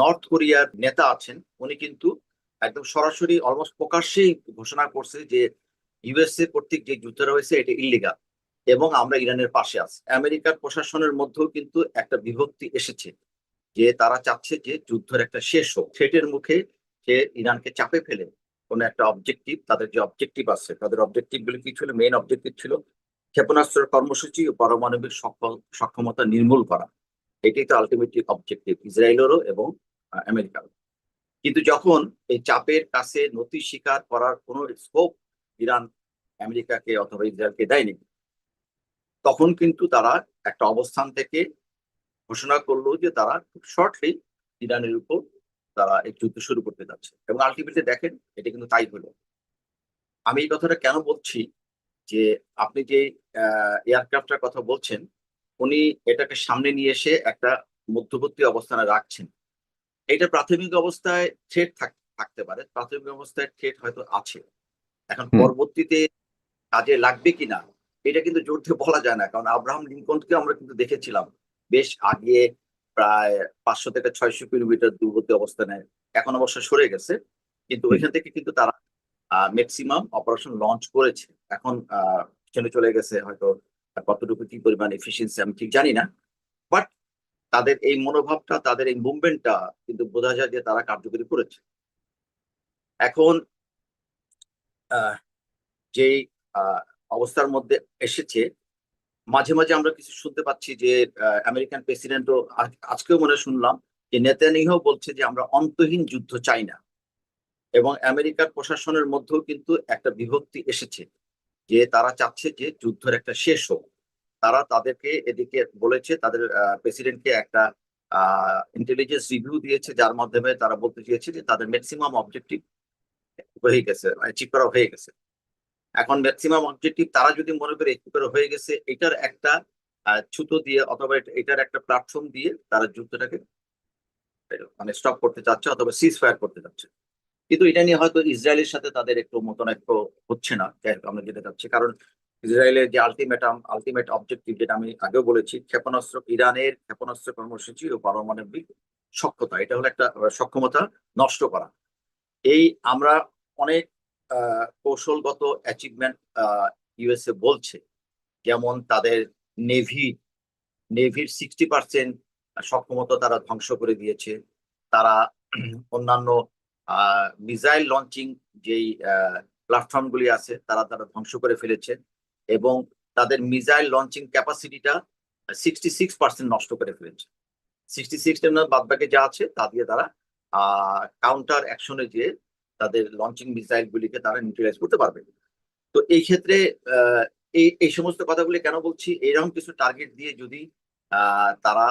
North কোরিয়ার নেতা আছেন, উনি কিন্তু একদম সরাসরি অলমোস্ট প্রকাশ্যেই ঘোষণা করছে যে ইউএসএ কর্তৃক যে যুদ্ধটা হয়েছে এটা ইল্লিগাল এবং আমরা ইরানের পাশে আছি। আমেরিকার প্রশাসনের মধ্যেও কিন্তু একটা বিভক্তি এসেছে যে তারা চাচ্ছে যে যুদ্ধের একটা শেষ হোক, থ্রেটের মুখে যে ইরানকে চাপে ফেলে কোনো একটা অবজেক্টিভ, তাদের যে অবজেক্টিভ আছে তাদের অবজেক্টিভ গুলো কি ছিল, মেইন অবজেক্টিভ ছিল ক্ষেপণাস্ত্র কর্মসূচি ও পারমাণবিক সক্ষমতা নির্মূল করা। এটাই তো আলটিমেটলি অবজেক্টিভ ইসরায়েলেরও এবং আমেরিকারও। কিন্তু যখন এই চাপের কাছে নতি স্বীকার করার কোনো স্কোপ ইরান আমেরিকাকে অথবা ইসরায়েলকে দেয়নি, তখন কিন্তু তারা একটা অবস্থান থেকে ঘোষণা করলো যে তারা খুব শর্টলি ইরানের উপর তারা এই যুদ্ধ শুরু করতে যাচ্ছে, এবং আলটিমেটলি দেখেন এটা কিন্তু তাই হলো। আমি এই কথাটা কেন বলছি, যে আপনি যে এয়ারক্রাফটের কথা বলছেন, উনি এটাকে সামনে নিয়ে এসে একটা মধ্যবর্তী অবস্থানে রাখছেন। এটা প্রাথমিক অবস্থায় থ্রেট থাকতে পারে, প্রাথমিক অবস্থায় থ্রেট হয়তো আছে। এখন হুম। পরবর্তীতে কাজে লাগবে কিনা এটা কিন্তু জোর দিয়ে বলা যায় না, কারণ আব্রাহাম লিঙ্কনকে আমরা কিন্তু দেখেছিলাম বেশ আগে, প্রায় 500 থেকে 600 কিলোমিটার দূরবর্তী অবস্থানে। এখন অবশ্য সরে গেছে, কিন্তু হুম। ওইখান থেকে কিন্তু তারা ম্যাক্সিমাম অপারেশন লঞ্চ করেছে। এখন পিছনে চলে গেছে হয়তো, কতটুকু কি পরিমাণ এফিসিয়েন্সি আমি ঠিক জানি না, বাট তাদের এই মনোভাবটা, তাদের এই মুভমেন্টটা কিন্তু বোঝা যায় যে তারা কার্যকরী করেছে। এখন আহ, যেই আহ, অবস্থার মধ্যে এসেছে, মাঝে মাঝে আমরা কিছু শুনতে পাচ্ছি যে আমেরিকান প্রেসিডেন্টও আজকেও মনে শুনলাম যে নেতানিয়াহু বলছে যে আমরা অন্তহীন যুদ্ধ চাই না, এবং আমেরিকার প্রশাসনের মধ্যেও কিন্তু একটা বিভক্তি এসেছে যে তারা চাচ্ছে যে যুদ্ধের একটা শেষ হোক। তারা তাদেরকে এদিকে বলেছে, তাদের প্রেসিডেন্টকে একটা ইন্টেলিজেন্স রিভিউ দিয়েছে, যার মাধ্যমে তারা বলতে চেয়েছে যে তাদের ম্যাক্সিমাম অবজেক্টিভ হয়ে গেছে, অ্যাচিভ করা হয়ে গেছে। এখন ম্যাক্সিমাম অবজেক্টিভ তারা যদি মনে করে অ্যাচিভ করা হয়ে গেছে, এটার একটা ছুতো দিয়ে অথবা এটার একটা প্ল্যাটফর্ম দিয়ে তারা যুদ্ধটাকে মানে স্টপ করতে চাচ্ছে অথবা সিজ ফায়ার করতে চাচ্ছে। কিন্তু এটা নিয়ে হয়তো ইসরায়েলের সাথে তাদের একটু মতনৈক্য হচ্ছে না, যাই হোক আমরা যেতে চাচ্ছি। কারণ ইসরায়েলের যে আলটিমেট অবজেক্টিভ, যেটা আমি আগেও বলেছি, ক্ষেপণাস্ত্র, ইরানের ক্ষেপণাস্ত্র কর্মসূচি ও পারমাণবিক সক্ষমতা, এটা হলো একটা সক্ষমতা নষ্ট করা। এই আমরা অনেক কৌশলগত অ্যাচিভমেন্ট ইউএসএ বলছে, যেমন তাদের নেভি নেভির 60% সক্ষমতা তারা ধ্বংস করে দিয়েছে। তারা অন্যান্য মিসাইল লঞ্চিং যেই প্ল্যাটফর্ম গুলি আছে তারা তারা ধ্বংস করে ফেলেছে, এবং তাদের মিসাইল লঞ্চিং ক্যাপাসিটিটা 66% নষ্ট করে ফেলেছে। 66 বাদ বাকি যা আছে তা দিয়ে তারা কাউন্টার অ্যাকশনে যে তাদের লঞ্চিং মিসাইল গুলিকে তারা নিউট্রালাইজ করতে পারবে। তো এই ক্ষেত্রে আহ, এই এই সমস্ত কথাগুলি কেন বলছি, এইরকম কিছু টার্গেট দিয়ে যদি তারা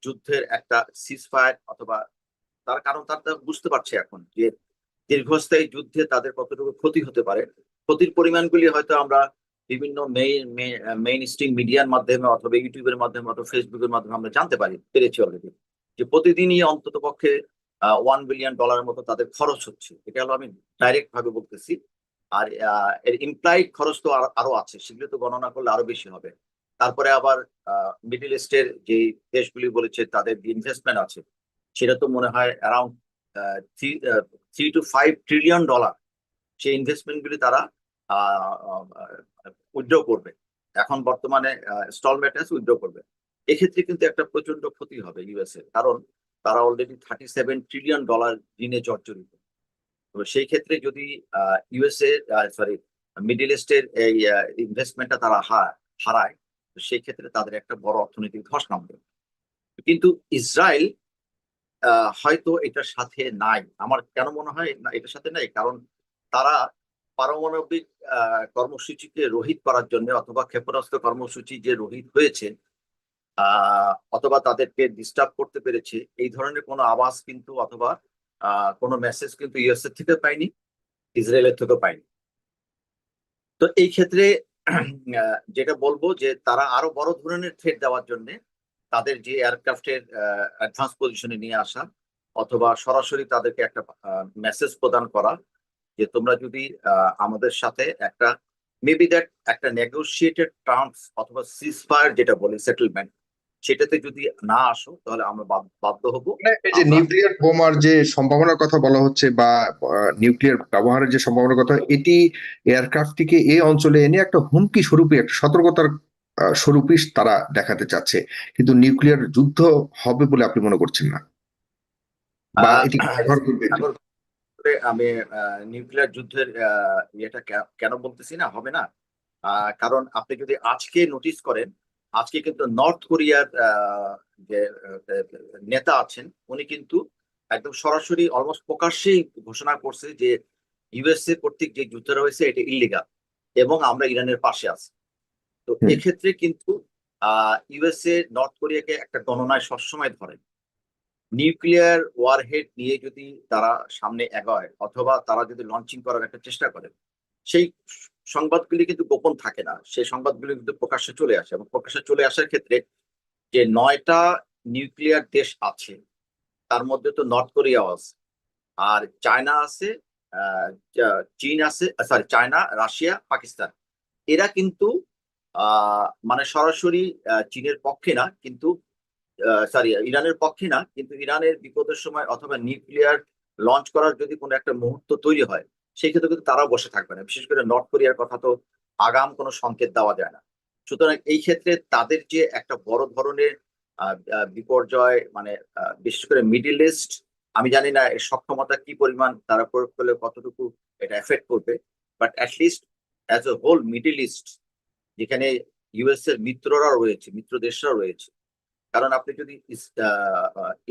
যুদ্ধের একটা সিজ ফায়ার অথবা তার কারণ তারা বুঝতে পারছে এখন যে দীর্ঘস্থায়ী যুদ্ধে তাদের কতটুকু ক্ষতি হতে পারে। ক্ষতির পরিমাণগুলি হয়তো আমরা বিভিন্ন মেইন স্ট্রিম মিডিয়ার মাধ্যমে অথবা ইউটিউবের মাধ্যমে অথবা ফেসবুকের মাধ্যমে আমরা জানতে পেরেছি অলরেডি, যে প্রতিদিনই অন্তত পক্ষে $1 বিলিয়ন মতো তাদের খরচ হচ্ছে। এটা হলো আমি ডাইরেক্ট ভাবে বলতেছি। আর এর ইমপ্লাইড খরচ তো আরো আছে, সেগুলো তো গণনা করলে আরো বেশি হবে। তারপরে আবার মিডল ইস্টের যে দেশগুলি বলেছে তাদের যে ইনভেস্টমেন্ট আছে, সেটা তো মনে হয় অ্যারাউন্ড $3 to 5 ট্রিলিয়ন। সেই ইনভেস্টমেন্ট গুলি তারা উইথড্র করবে, এখন বর্তমানে স্টলমেন্ট আছে, উইথড্র করবে। এক্ষেত্রে কিন্তু একটা প্রচন্ড ক্ষতি হবে ইউএসএ, কারণ তারা অলরেডি $37 ট্রিলিয়ন ঋণে জর্জরিত। তো সেই ক্ষেত্রে যদি ইউএসএ, সরি, মিডল ইস্টের এই ইনভেস্টমেন্টটা তারা হারায়, তো সেই ক্ষেত্রে তাদের একটা বড় অর্থনৈতিক ধস নামবে। কিন্তু ইসরায়েল হয়তো এটার সাথে নাই। আমার কেন মনে হয় না এটার সাথে নাই, কারণ তারা পারমাণবিক কর্মসূচিকে রহিত করার জন্য অথবা ক্ষেপণাস্ত্র কর্মসূচি যে রহিত হয়েছে, অথবা তাদেরকে ডিস্টার্ব করতে পেরেছে, এই ধরনের কোনো আওয়াজ কিন্তু অথবা কোনো মেসেজ কিন্তু ইউএসএ থেকে পাইনি, ইসরায়েলের থেকেও পাইনি। তো এই ক্ষেত্রে যেটা বলবো যে তারা আরো বড় ধরনের থ্রেট দেওয়ার জন্য তাদের যে এয়ারক্রাফটের অ্যাডভান্স পজিশনে নিয়ে আসা, অথবা সরাসরি তাদেরকে একটা মেসেজ প্রদান করা যে তোমরা যদি আমাদের সাথে একটা মেবি দ্যাট একটা নেগোসিয়েটেড টার্মস অথবা সিজ ফায়ার যেটা বলি সেটেলমেন্ট, সেটাতে যদি না আসো তাহলে আমরা বাধ্য হব মানে এই যে আমরা। নিউক্লিয়ার বোমার যে সম্ভাবনার কথা বলা হচ্ছে বা নিউক্লিয়ার ব্যবহারের যে সম্ভাবনার কথা, এটি এয়ারক্রাফটটিকে এই অঞ্চলে এনে একটা হুমকি স্বরূপে, একটা সতর্কতার স্বরূপই তারা দেখাতে চাচ্ছে, কিন্তু নিউক্লিয়ার যুদ্ধ হবে বলে আপনি মনে করছেন না, বা আহ এটি ব্যবহার করবে এটি? সাগর, আমি নিউক্লিয়ার যুদ্ধের ইয়েটা কেন বলতেছি না হবে না, কারণ আপনি যদি আজকে নোটিস করেন, আজকে কিন্তু নর্থ কোরিয়ার যে নেতা আছেন উনি কিন্তু একদম সরাসরি অলমোস্ট প্রকাশ্যেই ঘোষণা করছে যে ইউএসএ কর্তৃক যে যুদ্ধটা হয়েছে এটা ইল্লিগাল এবং আমরা ইরানের পাশে আছি। তো হুম। এক্ষেত্রে কিন্তু ইউএসএ নর্থ কোরিয়াকে একটা গণনায় সবসময় ধরে। নিউক্লিয়ার ওয়ারহেড নিয়ে যদি তারা সামনে এগোয় অথবা তারা যদি লঞ্চিং করার একটা চেষ্টা করে, সেই সংবাদগুলি কিন্তু গোপন থাকে না, সেই সংবাদগুলি কিন্তু প্রকাশ্যে চলে আসে, এবং প্রকাশ্যে চলে আসার ক্ষেত্রে যে 9টা নিউক্লিয়ার দেশ আছে তার মধ্যে তো নর্থ কোরিয়াও আছে, আর চায়না আছে, চীন আছে, সরি চায়না, রাশিয়া, পাকিস্তান। এরা কিন্তু মানে সরাসরি চীনের পক্ষে না, কিন্তু সরি ইরানের পক্ষে না, কিন্তু ইরানের বিপদের সময় অথবা নিউক্লিয়ার লঞ্চ করার যদি কোনো একটা মুহূর্ত তৈরি হয় সেই ক্ষেত্রে কিন্তু তারাও বসে থাকবে না। বিশেষ করে নর্থ কোরিয়ার কথা তো আগাম কোনো সংকেত দেওয়া যায় না। সুতরাং এই ক্ষেত্রে তাদের যে একটা বড় ধরনের বিপর্যয়, মানে বিশেষ করে মিডিল ইস্ট, আমি জানি না এর সক্ষমতা কি পরিমাণ তারা প্রয়োগ করলে কতটুকু এটা এফেক্ট করবে, but at least as a whole Middle East, যেখানে ইউএস এর মিত্ররা রয়েছে, মিত্র দেশরা রয়েছে, কারণ আপনি যদি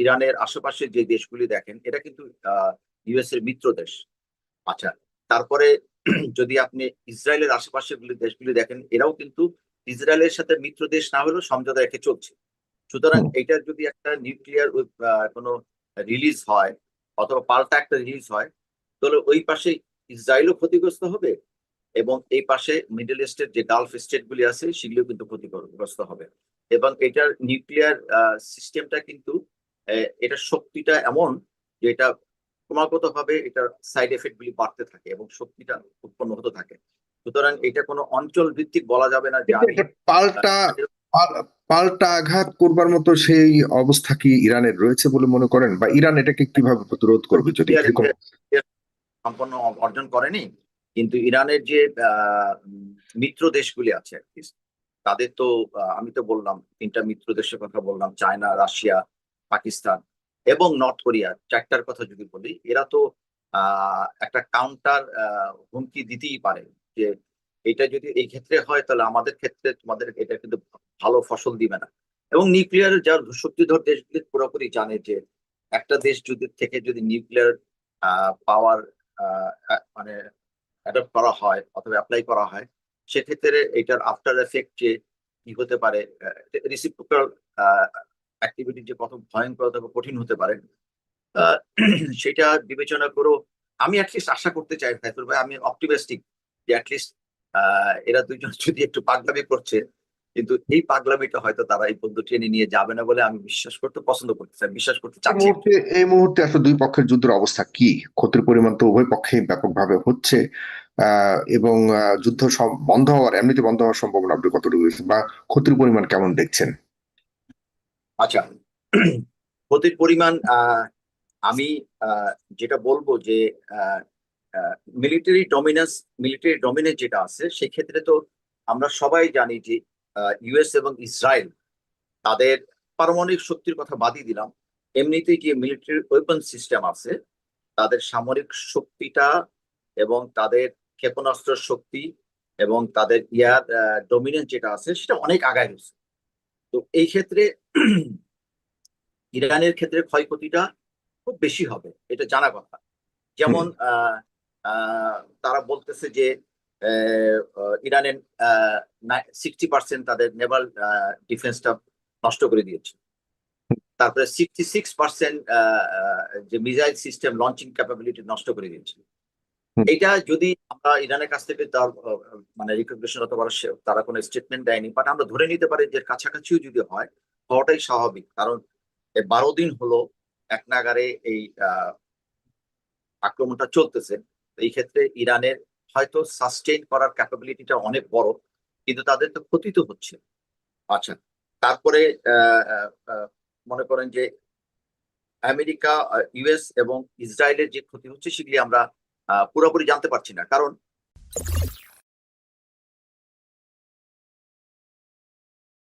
ইরানের আশেপাশে যে দেশগুলি দেখেন এটা কিন্তু ইউএস এর মিত্র দেশ। আচ্ছা, তারপরে যদি আপনি ইসরায়েলের আশেপাশে দেশগুলি দেখেন এরাও কিন্তু ইসরায়েলের সাথে মিত্র দেশ না হলেও সমঝোতা রেখে চলছে। সুতরাং হুম। এটা যদি একটা নিউক্লিয়ার কোনো রিলিজ হয় অথবা পাল্টা একটা রিলিজ হয়, তাহলে ওই পাশে ইসরায়েলও ক্ষতিগ্রস্ত হবে এবং এই পাশে মিডল ইস্টের যে গালফ স্টেট গুলি আছে সেগুলো কিন্তু ক্ষতিগ্রস্ত হবে। এবং এটার নিউক্লিয়ার সিস্টেমটা কিন্তু এটার শক্তিটা এমন যে এটা ক্রমাগত ভাবে এটার সাইড এফেক্ট গুলি বাড়তে থাকে এবং শক্তিটা উৎপন্ন হতে থাকে। সুতরাং এটা কোনো অঞ্চল ভিত্তিক বলা যাবে না যে কিন্তু আমি এটা পাল্টা পাল্টা আঘাত করবার মতো সেই অবস্থা কি ইরানের রয়েছে বলে মনে করেন, বা ইরান এটাকে কিভাবে প্রতিরোধ করবে যদি নিউক্লিয়ার এরকম? সম্পন্ন অর্জন করেনি, কিন্তু ইরানের যে মিত্র দেশগুলি আছে at least, তাদের তো আমি তো বললাম 3টা মিত্র দেশের কথা বললাম, চায়না, রাশিয়া, পাকিস্তান এবং নর্থ কোরিয়া, 4টার কথা যদি বলি, এরা তো একটা কাউন্টার হুমকি দিতেই পারে যে এটা যদি এই ক্ষেত্রে হয় তাহলে আমাদের ক্ষেত্রে তোমাদের এটা কিন্তু ভালো ফসল দিবে না। এবং নিউক্লিয়ার যার শক্তিধর দেশগুলি পুরোপুরি জানে যে একটা দেশ যদি থেকে যদি নিউক্লিয়ার পাওয়ার মানে অ্যাডপ্ট করা হয় অথবা অ্যাপ্লাই করা হয়, সেক্ষেত্রে এটার আফটার এফেক্ট যে কি হতে পারে, রিসিপ্রোকাল অ্যাক্টিভিটি যে কত ভয়ঙ্কর অথবা কঠিন হতে পারে, আহ, সেটা বিবেচনা করেও আমি অ্যাটলিস্ট আশা করতে চাই ফাইজুল ভাই, আমি অপটিমিস্টিক যে অ্যাটলিস্ট এরা দুইজন যদি একটু পাগলামি করছে, কিন্তু এই পাগলামিটা হয়তো তারা এই পর্যন্ত টেনে নিয়ে যাবে না বলে আমি বিশ্বাস করতে পছন্দ করতে চাই, বিশ্বাস করতে এই চাচ্ছি। মুহূর্তে এই মুহূর্তে আসলে দুই পক্ষের যুদ্ধের অবস্থা কি? ক্ষতির পরিমাণ তো উভয় পক্ষেই ব্যাপকভাবে হচ্ছে, এবং যুদ্ধ বন্ধ হওয়ার, এমনিতে বন্ধ হওয়ার সম্ভাবনা আপনি কতটুকু দেখছেন, বা ক্ষতির পরিমাণ কেমন দেখছেন? আচ্ছা, ক্ষতির পরিমাণ আমি যেটা বলবো যে মিলিটারি ডমিনেন্স, মিলিটারি ডমিনেন্স যেটা আছে সেক্ষেত্রে তো আমরা সবাই জানি যে ইউএস এবং ইসরায়েল তাদের পারমাণবিক শক্তির কথা বাদই দিলাম, এমনিতেই যে মিলিটারি ওয়েপন সিস্টেম আছে, তাদের সামরিক শক্তিটা এবং তাদের ক্ষেপণাস্ত্র শক্তি এবং তাদের ইয়ার ডমিনেন্স যেটা আছে সেটা অনেক আগায় গেছে। তো এই ক্ষেত্রে ইরানের ক্ষেত্রে ক্ষয়ক্ষতিটা খুব বেশি হবে, এটা জানা কথা। হুম। যেমন তারা বলতেছে যে ইরানের 60% তাদের নেভাল ডিফেন্সটা নষ্ট করে দিয়েছে। তারপরে 66% যে মিসাইল সিস্টেম লঞ্চিং ক্যাপাবিলিটি নষ্ট করে দিয়েছে। হুম। এটা যদি আমরা ইরানের কাছ থেকে তার মানে রিকগনিশন অথবা তারা কোনো স্টেটমেন্ট দেয়নি, বাট আমরা ধরে নিতে পারি যে কাছাকাছিও যদি হয় হওয়াটাই স্বাভাবিক, কারণ 12 দিন হলো এক নাগারে এই আক্রমণটা চলতেছে। এই ক্ষেত্রে ইরানের হয়তো সাস্টেইন করার ক্যাপাবিলিটিটা অনেক বড়, কিন্তু তাদের তো ক্ষতি তো হচ্ছে। আচ্ছা, তারপরে মনে করেন যে আমেরিকা, ইউএস এবং ইসরায়েলের যে ক্ষতি হচ্ছে সেগুলি আমরা পুরোপুরি জানতে পারছি না, কারণ